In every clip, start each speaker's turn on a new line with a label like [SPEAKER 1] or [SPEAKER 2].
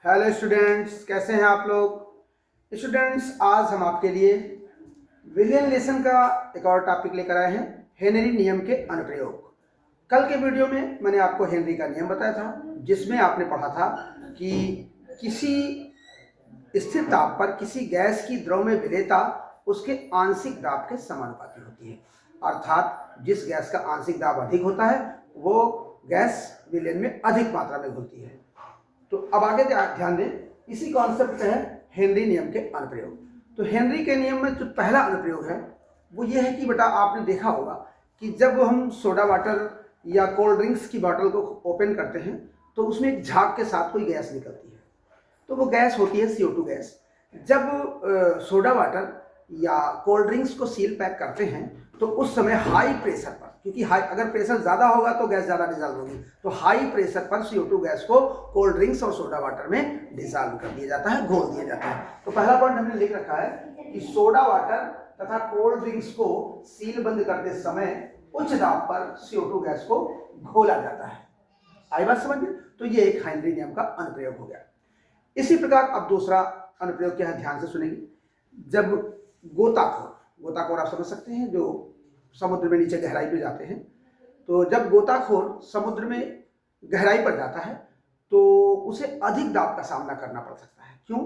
[SPEAKER 1] Hello students, कैसे हैं आप लोग। स्टूडेंट्स, आज हम आपके लिए विलियम लेसन का एक और टॉपिक लेकर आए हैं, हेनरी नियम के अनुप्रयोग। कल के वीडियो में मैंने आपको हेनरी का नियम बताया था, जिसमें आपने पढ़ा था कि किसी स्थिर ताप पर किसी गैस की द्रव में विलेयता उसके आंशिक दाब के समानुपाती होती है। अर्थात जिस गैस का आंशिक दाब अधिक होता है वो गैस विलयन में अधिक मात्रा में घुलती है। तो अब आगे ध्यान दें, इसी कॉन्सेप्ट का है हेनरी नियम के अनुप्रयोग। तो हेनरी के नियम में जो पहला अनुप्रयोग है वो ये है कि बेटा, आपने देखा होगा कि जब हम सोडा वाटर या कोल्ड ड्रिंक्स की बोतल को ओपन करते हैं तो उसमें एक झाग के साथ कोई गैस निकलती है, तो वो गैस होती है CO2 गैस। जब सोडा वाटर या कोल्ड ड्रिंक्स को सील पैक करते हैं तो उस समय हाई प्रेशर पर, क्योंकि अगर प्रेशर ज़्यादा होगा तो गैस ज़्यादा डिजॉल्व होगी, तो हाई प्रेशर पर CO2 गैस को कोल्ड ड्रिंक्स और सोडा वाटर में डिजॉल्व कर दिया जाता है, घोल दिया जाता है। तो पहला पॉइंट हमने लिख रखा है कि सोडा वाटर तथा कोल्ड ड्रिंक्स को सील बंद करते समय उच्च दाब पर CO2 गैस को घोला जाता है। आई बात समझ में? तो ये एक हेनरी नियम का अनुप्रयोग हो गया। इसी प्रकार अब दूसरा अनुप्रयोग क्या है, ध्यान से सुनेंगे। जब गोताखोर आप समझ सकते हैं, जो समुद्र में नीचे गहराई पे जाते हैं, तो जब गोताखोर समुद्र में गहराई पर जाता है तो उसे अधिक दाब का सामना करना पड़ सकता है। क्यों?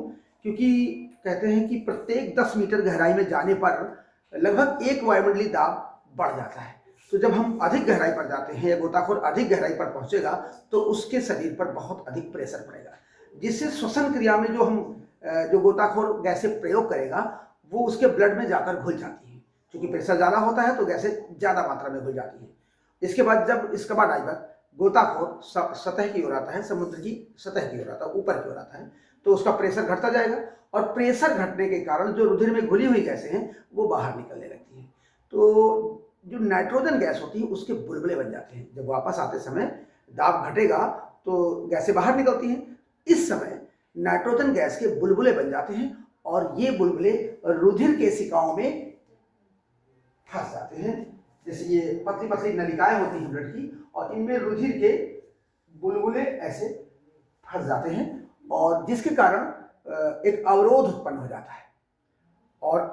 [SPEAKER 1] क्योंकि कहते हैं कि प्रत्येक 10 मीटर गहराई में जाने पर लगभग 1 वायुमंडलीय दाब बढ़ जाता है। तो जब हम अधिक गहराई पर जाते हैं या गोताखोर अधिक गहराई पर पहुंचेगा तो उसके शरीर पर बहुत अधिक प्रेशर पड़ेगा, जिससे श्वसन क्रिया में जो गोताखोर गैसें प्रयोग करेगा वो उसके ब्लड में जाकर घुल जाती है। क्योंकि प्रेशर ज़्यादा होता है तो गैसें ज़्यादा मात्रा में घुल जाती है। इसके बाद जब स्कूबा डाइवर गोताखोर सतह की ओर आता है, समुद्र की सतह की ओर आता है, ऊपर की ओर आता है, तो उसका प्रेशर घटता जाएगा और प्रेशर घटने के कारण जो रुधिर में घुली हुई गैसें हैं वो बाहर निकलने लगती हैं। तो जो नाइट्रोजन गैस होती है उसके बुलबुले बन जाते हैं। जब वापस आते समय दाब घटेगा तो गैसें बाहर निकलती हैं। इस समय नाइट्रोजन गैस के बुलबुले बन जाते हैं और ये बुलबुले रुधिर केशिकाओं में फंस जाते हैं। जैसे ये पतली पतली नलिकाएं होती हैं ब्लड की, और इनमें रुधिर के बुलबुले ऐसे फंस जाते हैं, और जिसके कारण एक अवरोध उत्पन्न हो जाता है। और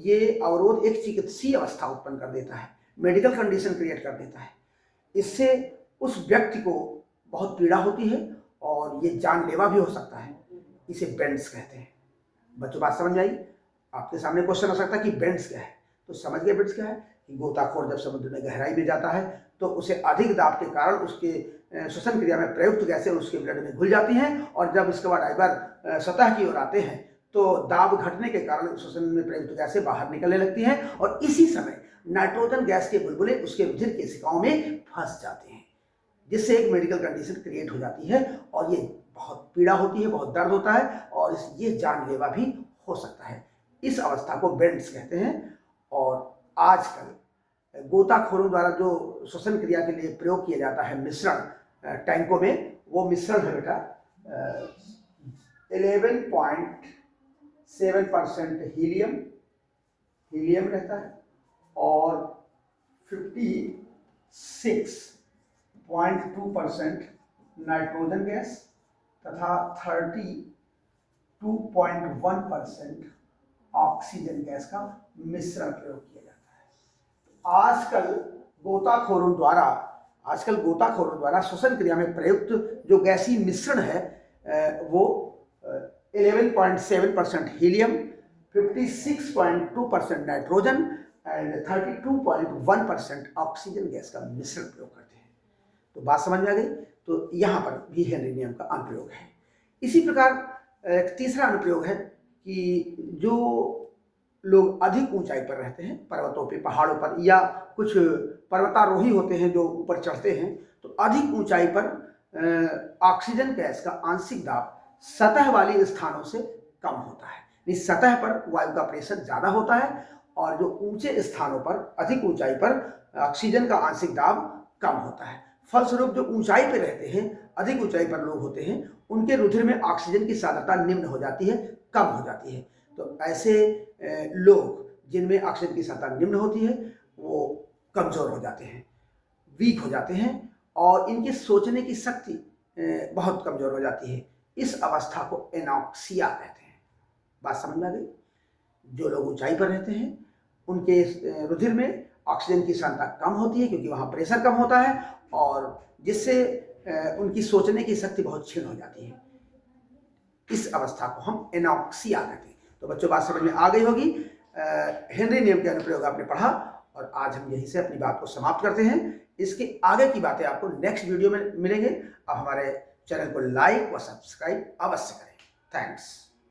[SPEAKER 1] ये अवरोध एक चिकित्सीय अवस्था उत्पन्न कर देता है, मेडिकल कंडीशन क्रिएट कर देता है। इससे उस व्यक्ति को बहुत पीड़ा होती है और ये जानलेवा भी हो सकता है। इसे बेंड्स कहते हैं। बच्चों, बात समझ में आई? आपके सामने क्वेश्चन आ सकता है कि बेंड्स क्या है, तो समझ गए बेंड्स क्या है। कि गोताखोर जब समुद्र में गहराई में जाता है तो उसे अधिक दाब के कारण उसके श्वसन क्रिया में प्रयुक्त गैसें उसके ब्लड में घुल जाती हैं, और जब स्कूबा डाइवर सतह की ओर आते हैं तो दाब घटने के कारण श्वसन में प्रयुक्त गैसें बाहर निकलने लगती हैं, और इसी समय नाइट्रोजन गैस के बुलबुले उसके रुधिर केशिकाओं में फंस जाते हैं, जिससे एक मेडिकल कंडीशन क्रिएट हो जाती है, और ये बहुत पीड़ा होती है, बहुत दर्द होता है, और ये जानलेवा भी हो सकता है। इस अवस्था को बेंड्स कहते हैं। और आजकल गोताखोरों द्वारा जो श्वसन क्रिया के लिए प्रयोग किया जाता है मिश्रण टैंकों में, वो मिश्रण है बेटा 11.7% हीलियम रहता है, और 56.2% नाइट्रोजन गैस तथा 32.1% ऑक्सीजन गैस का मिश्रण प्रयोग किया जाता है। आजकल गोताखोरों द्वारा श्वसन क्रिया में प्रयुक्त जो गैसीय मिश्रण है वो 11.7% helium, 56.2% nitrogen and 32.1% oxygen gas का मिश्रण प्रयोग करते हैं। तो बात समझ में आ गई? तो यहाँ पर भी हेनरी नियम का अनुप्रयोग है। इसी प्रकार एक तीसरा अनुप्रयोग है कि जो लोग अधिक ऊंचाई पर रहते हैं, पर्वतों पे, पहाड़ों पर, या कुछ पर्वतारोही होते हैं जो ऊपर चढ़ते हैं, तो अधिक ऊंचाई पर ऑक्सीजन गैस का आंशिक दाब सतह वाली स्थानों से कम होता है। इस सतह पर वायु का प्रेशर ज़्यादा होता है, और जो ऊंचे स्थानों पर, अधिक ऊंचाई पर ऑक्सीजन का आंशिक दाब कम होता है। फलस्वरूप जो ऊंचाई पर रहते हैं, अधिक ऊंचाई पर लोग होते हैं, उनके रुधिर में ऑक्सीजन की सांद्रता निम्न हो जाती है, कम हो जाती है। तो ऐसे लोग जिनमें ऑक्सीजन की सांद्रता निम्न होती है वो कमज़ोर हो जाते हैं, वीक हो जाते हैं, और इनकी सोचने की शक्ति बहुत कमज़ोर हो जाती है। इस अवस्था को एनॉक्सिया कहते हैं। बात समझ में आ गई? जो लोग ऊंचाई पर रहते हैं उनके रुधिर में ऑक्सीजन की सांद्रता कम होती है क्योंकि वहाँ प्रेशर कम होता है, और जिससे उनकी सोचने की शक्ति बहुत क्षीण हो जाती है। इस अवस्था को हम एनॉक्सिया कहते हैं। तो बच्चों बात समझ में आ गई होगी। हेनरी नियम के अनुप्रयोग आपने पढ़ा, और आज हम यहीं से अपनी बात को समाप्त करते हैं। इसके आगे की बातें आपको नेक्स्ट वीडियो में मिलेंगे। अब हमारे चैनल को लाइक व सब्सक्राइब अवश्य करें। थैंक्स।